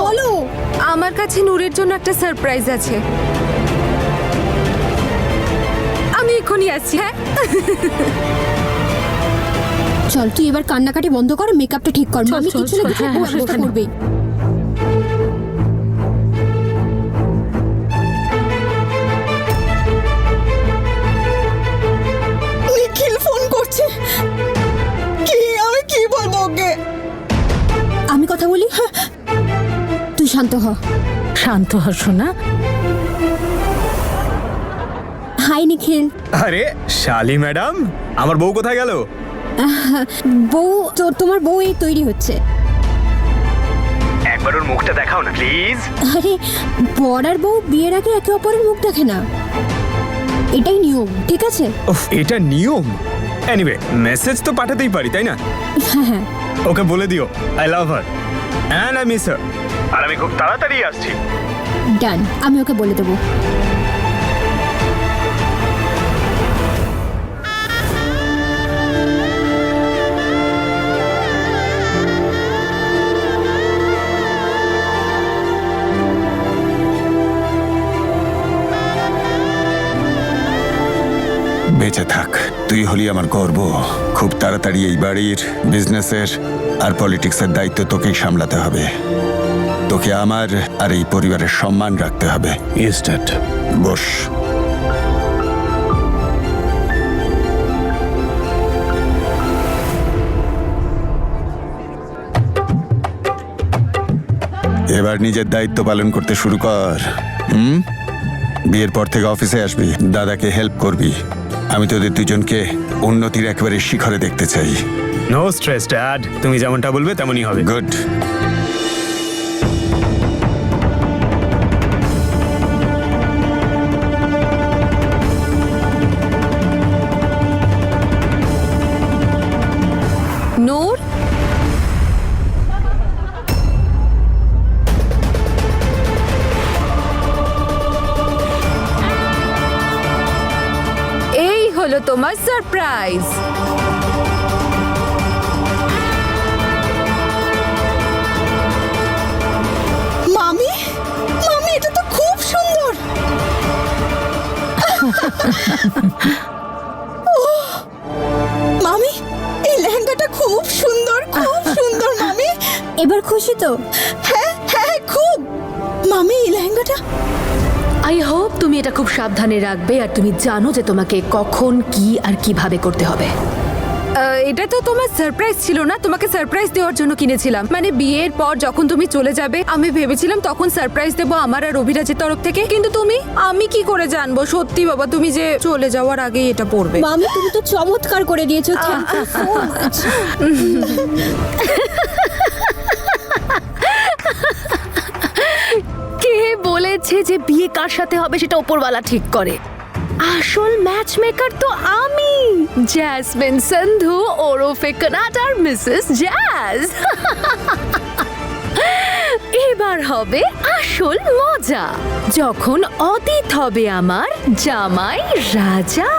বলো। আমার কাছে নূরের জন্য একটা সারপ্রাইজ আছে। আমি এখনই আসছি। হ্যাঁ, চল তুই এবার কান্নাকাটি বন্ধ কর, মেকআপটা ঠিক কর। মামি কিছু না কিছু ব্যবস্থা করবে। নিখিল ফোন করছে। আমি কি বলবো ওকে? আমি কথা বলি। তুই শান্ত হ। শান্ত হ সোনা। হাই নিখিল। আরে শালি ম্যাডাম, আমার বউ কোথায় গেল? বউ তোমার বউ এই তৈরি হচ্ছে। একবার ওর মুখটা দেখাও না প্লিজ। আরে বর আর বউ বিয়ের আগে একে অপরের মুখ দেখে না, এটাই নিয়ম, ঠিক আছে? এটা নিয়ম? এনিওয়ে, মেসেজ তো পাঠাতেই পারি, তাই না? হ্যাঁ। ওকে বলে দিও I love her and I miss her, আর আমি খুব তাড়াতাড়ি আসছি। ডান, আমি ওকে বলে দেবো। বেঁচে থাক, তুই হলি আমার গর্ব। খুব তাড়াতাড়ি এই বাড়ির, বিজনেসের আর পলিটিক্সের দায়িত্ব তোকেই সামলাতে হবে। তোকে আমার আর এই পরিবারের সম্মান রাখতে হবে। Yes dad. বস। এবার নিজের দায়িত্ব পালন করতে শুরু কর। বিয়ের পর থেকে অফিসে আসবি, দাদাকে হেল্প করবি। আমি তোদের দুজনকে উন্নতির একেবারে শিখরে দেখতে চাই। নো স্ট্রেস ড্যাড, তুমি যেমনটা বলবে তেমনই হবে। গুড। নূর, এই হলো তোমার সারপ্রাইজ। মামি, এটা তো খুব সুন্দর। মামি, এই লেহেঙ্গাটা খুব সুন্দর, খুব সুন্দর মামি। এবার খুশি তো? হ্যাঁ হ্যাঁ, খুব। মামি, এই লেহেঙ্গাটা আই হোপ তুমি এটা খুব সাবধানে রাখবে, আর তুমি জানো যে তোমাকে কখন কি আর কিভাবে করতে হবে। এটা তো তোমার সারপ্রাইজ ছিল না, তোমাকে সারপ্রাইজ দেওয়ার জন্য কিনেছিলাম। মানে বিয়ের পর যখন তুমি চলে যাবে আমি ভেবেছিলাম তখন সারপ্রাইজ দেবো আমার আর অভিরাজের তরফ থেকে, কিন্তু আমি কি করে জানবো সত্যি বাবা তুমি যে চলে যাওয়ার আগেই এটা পড়বে। মামি তুমি তো চমৎকার করে দিয়েছো, থ্যাংক ইউ সো মাচ। কে বলেছে যে বিয়ে কার সাথে হবে সেটা ওপরওয়ালা ঠিক করে? আসল ম্যাচ মেকার তো আমি, জ্যাসমিন সন্ধু ওরফে কানাডার মিসেস জ্যাজ। এবার হবে আসল মজা, যখন অদিত হবে আমার জামাই রাজা।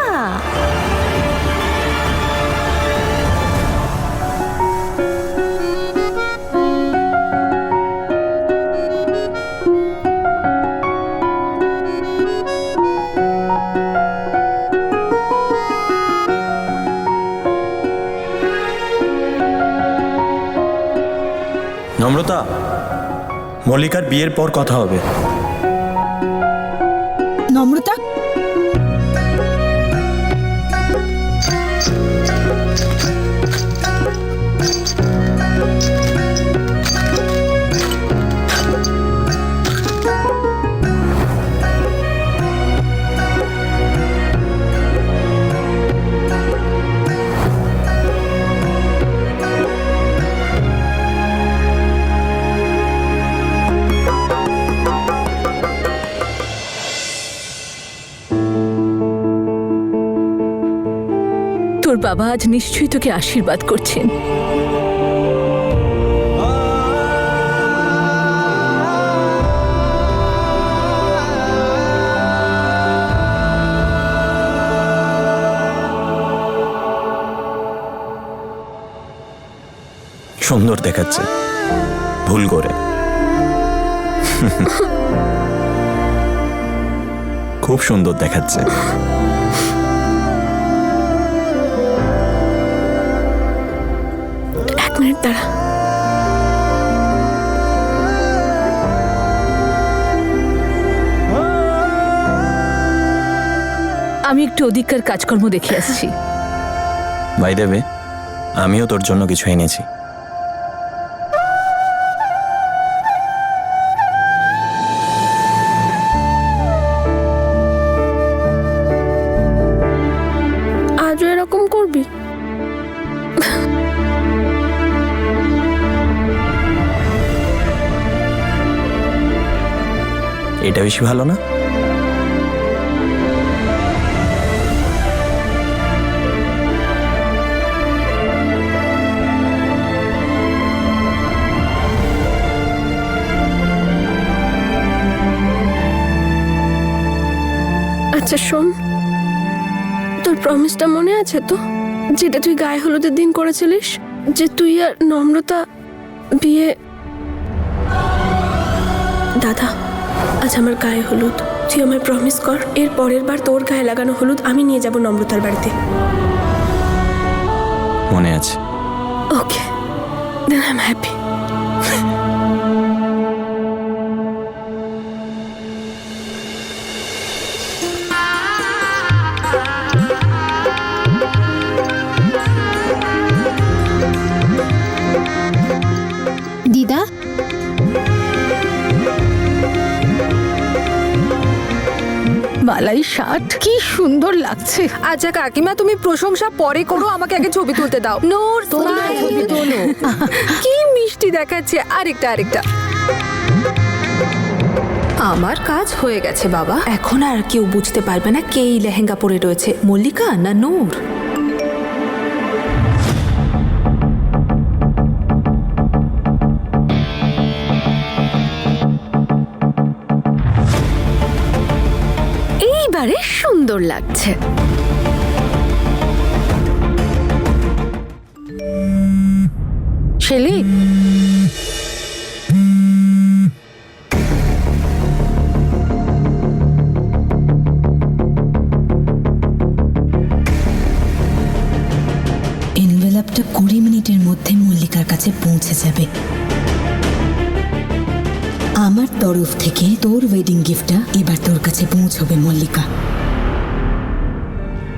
নম্রতা, মল্লিকার বিয়ের পর কথা হবে। নম্রতা, তোর বাবা আজ নিশ্চয়ই তোকে আশীর্বাদ করছেন। সুন্দর দেখাচ্ছে, ভুল করে। খুব সুন্দর দেখাচ্ছে। এক মিনিট দাঁড়া। আমি একটু ওদিককার কাজকর্ম দেখে আসছি। ভাই দেবে, আমিও তোর জন্য কিছু এনেছি। আজও এরকম করবি? এটা বেশি ভালো না? আচ্ছা শোন, তোর প্রমিসটা মনে আছে তো, যেটা তুই গায়ে হলুদের দিন করেছিলিস, যে তুই আর নম্রতা বিয়ে। দাদা, আজ আমার গায়ে হলুদ, তুই আমায় প্রমিস কর এর পরের বার তোর গায়ে লাগানো হলুদ আমি নিয়ে যাব নম্রতার বাড়িতে। মনে আছে। ওকে, দেন আই এম হ্যাপি। দিদা, বালাই শার্ট কি সুন্দর লাগছে। আচ্ছা কাকিমা তুমি প্রশংসা পরে করো, আমাকে আগে ছবি তুলতে দাও। নূর ছবি তোলো। কি মিষ্টি দেখাচ্ছে। আরেকটা। আমার কাজ হয়ে গেছে বাবা, এখন আর কেউ বুঝতে পারবে না কে এই লেহেঙ্গা পরে রয়েছে, মল্লিকা না নূর। এইবারে সুন্দর লাগছে। শেলি, এনভেলপটা 20 মিনিটের মধ্যে মল্লিকার কাছে পৌঁছে যাবে। আমার তরফ থেকে তোর ওয়েডিং গিফটটা এবার তোর কাছে পৌঁছবে মল্লিকা।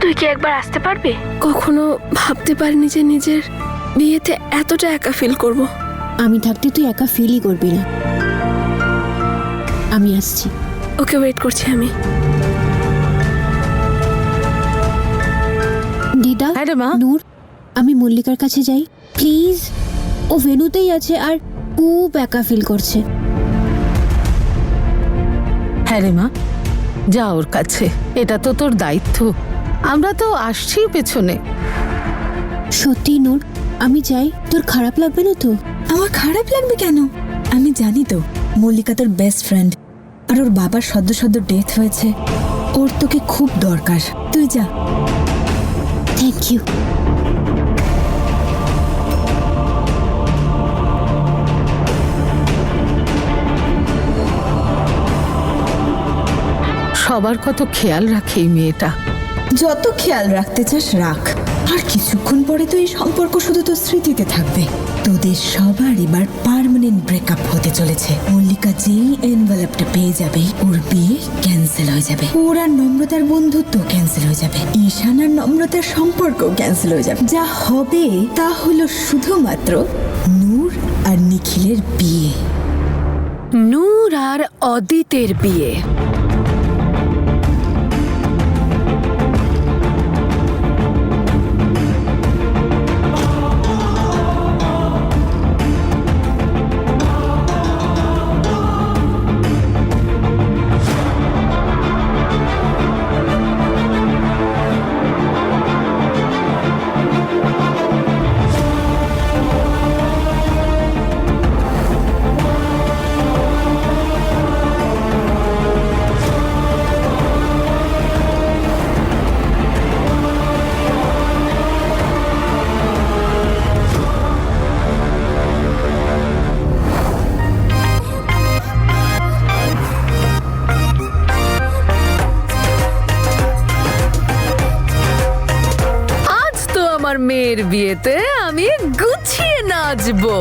তুই কি একবার আসতে পারবি? কখনো ভাবতে পারিনি যে নিজের বিয়েতে এতটা একা ফিল করব। আমি থাকতে তুই একা ফিলই করবি না। আমি আসছি। ওকে, ওয়েট করছি আমি। দিদা, হ্যাঁ রে মা। নূর, আমি মল্লিকার কাছে যাই প্লিজ। ও ভেনুতেই আছে আর খুব একা ফিল করছে। হ্যাঁ রে মা, যা ওর কাছে, এটা তো তোর দায়িত্ব। আমরা তো আসছি পেছনে। সত্যি নূর, আমি যাই, তোর খারাপ লাগবে না তো? আমার খারাপ লাগবে কেন? আমি জানি তো মল্লিকা তোর বেস্ট ফ্রেন্ড, আর ওর বাবার সদ্য সদ্য ডেথ হয়েছে। ওর তোকে খুব দরকার, তুই যা। Thank you. সবার কত খেয়াল রাখে এই মেয়েটা। যত খেয়াল রাখতে চাস রাখ, আর কিছুক্ষণ পরে তো এই সম্পর্ক শুধু তোর স্মৃতিতে থাকবে। তোদের সবার এবার পার্মানেন্ট ব্রেকআপ হতে চলেছে। মল্লিকা যেই এনভেলপটা পেয়ে যাবে, ওর বিয়ে ক্যান্সেল হয়ে যাবে। ওর আর নম্রতার বন্ধুত্ব ক্যান্সেল হয়ে যাবে। ঈশান আর নম্রতার সম্পর্ক ক্যান্সেল হয়ে যাবে। যা হবে তা হলো শুধুমাত্র নূর আর নিখিলের বিয়ে। নূর আর অদিতের বিয়ে। আমার মেয়ের বিয়েতে আমি গুছিয়ে নাচবো।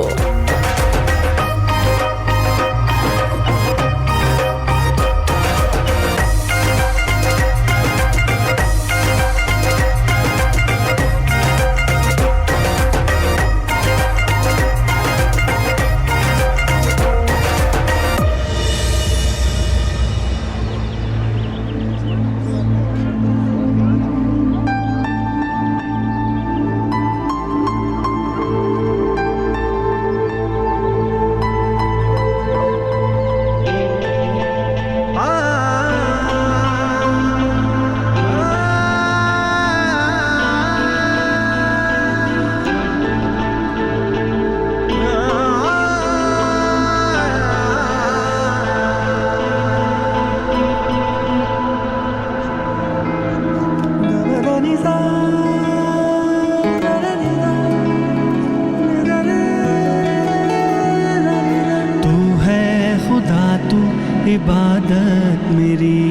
इबादत मेरी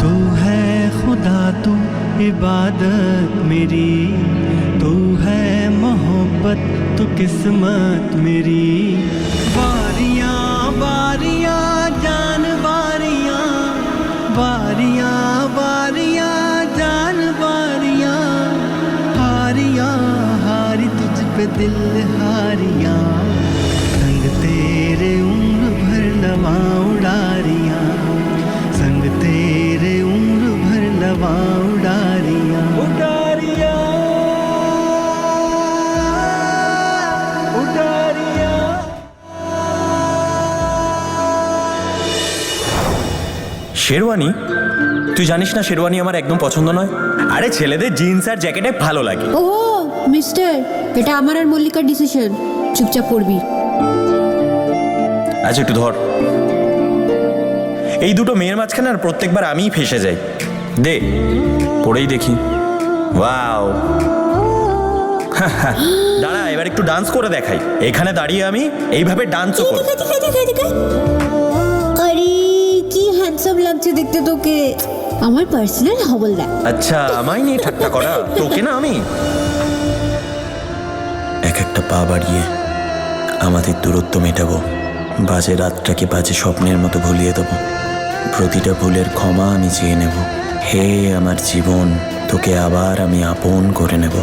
तू है खुदा तू इबादत मेरी तू है मोहब्बत तू किस्मत मेरी बारियां बारियां जान बारियां बारियां बारियां जान बारियां हारियां हारी तुझ पे दिल हारियां संग तेरे उम्र भर लवा उड़ारियां संग तेरे उम्र भर लवा उड़ारियां उड़ारियां उड़ारियां। শেরওয়ানি? তুই জানিস না শেরওয়ানি আমার একদম পছন্দ নয়। আরে ছেলেদের জিন্স আর জ্যাকেটে ভালো লাগে। ও মিস্টার, এটা আমার আর মল্লিকার ডিসিশন, চুপচাপ পড়বি। আচ্ছা একটু ধর। এই দুটো মেয়ের মাঝখানে আর প্রত্যেকবার আমিই ফেসে যাই। দে পড়েই দেখি। ওয়াও, দাঁড়া এবার একটু ডান্স করে দেখাই। এখানে দাঁড়িয়ে আমি এইভাবে ডান্সও করি। আরে কি হ্যান্ডসাম লাগছে দেখতে তোকে, আমার পার্সোনাল হবলদার। আচ্ছা আমায় নিয়ে ঠাট্টা করা, তোকে না আমি এক একটা পা বাড়িয়ে আমাদের দূরত্ব মেটাবো। বাজে রাতটাকে বাজে স্বপ্নের মতো ভুলিয়ে দেবো। প্রতিটা ভুলের ক্ষমা আমি চেয়ে নেব। হে আমার জীবন, তোকে আবার আমি আপন করে নেব।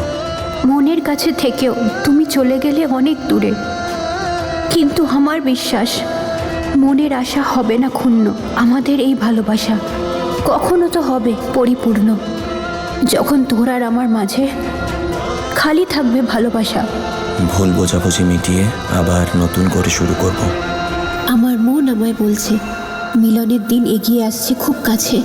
মনের কাছে থেকেও তুমি চলে গেলে অনেক দূরে, কিন্তু আমার বিশ্বাস মনের আশা হবে না ক্ষুণ্ণ। আমাদের এই ভালোবাসা কখনো তো হবে পরিপূর্ণ, যখন তোর আর আমার মাঝে খালি থাকবে ভালোবাসা। ভুল বোঝাবুঝি মিটিয়ে আবার নতুন করে শুরু করব। আমার মন আমায় বলছে মিলনের দিন এগিয়ে আসছে খুব কাছে।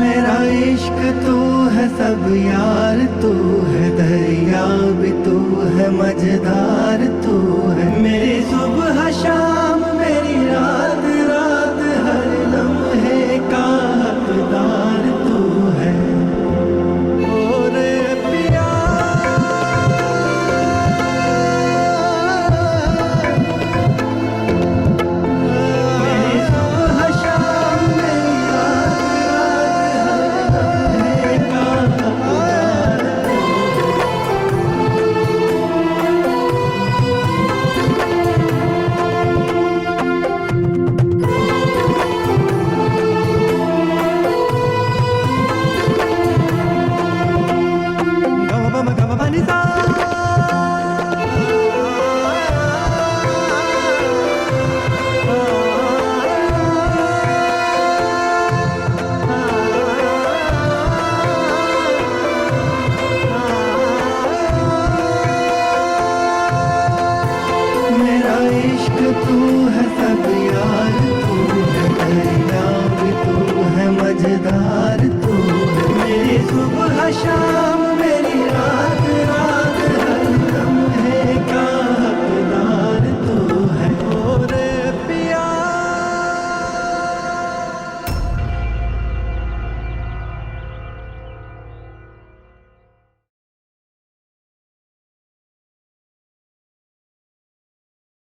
मेरा इश्क तू है सब यार, तू है दरिया भी, तू है मजेदार, तू है मेरी सुबह शाम मेरी रात।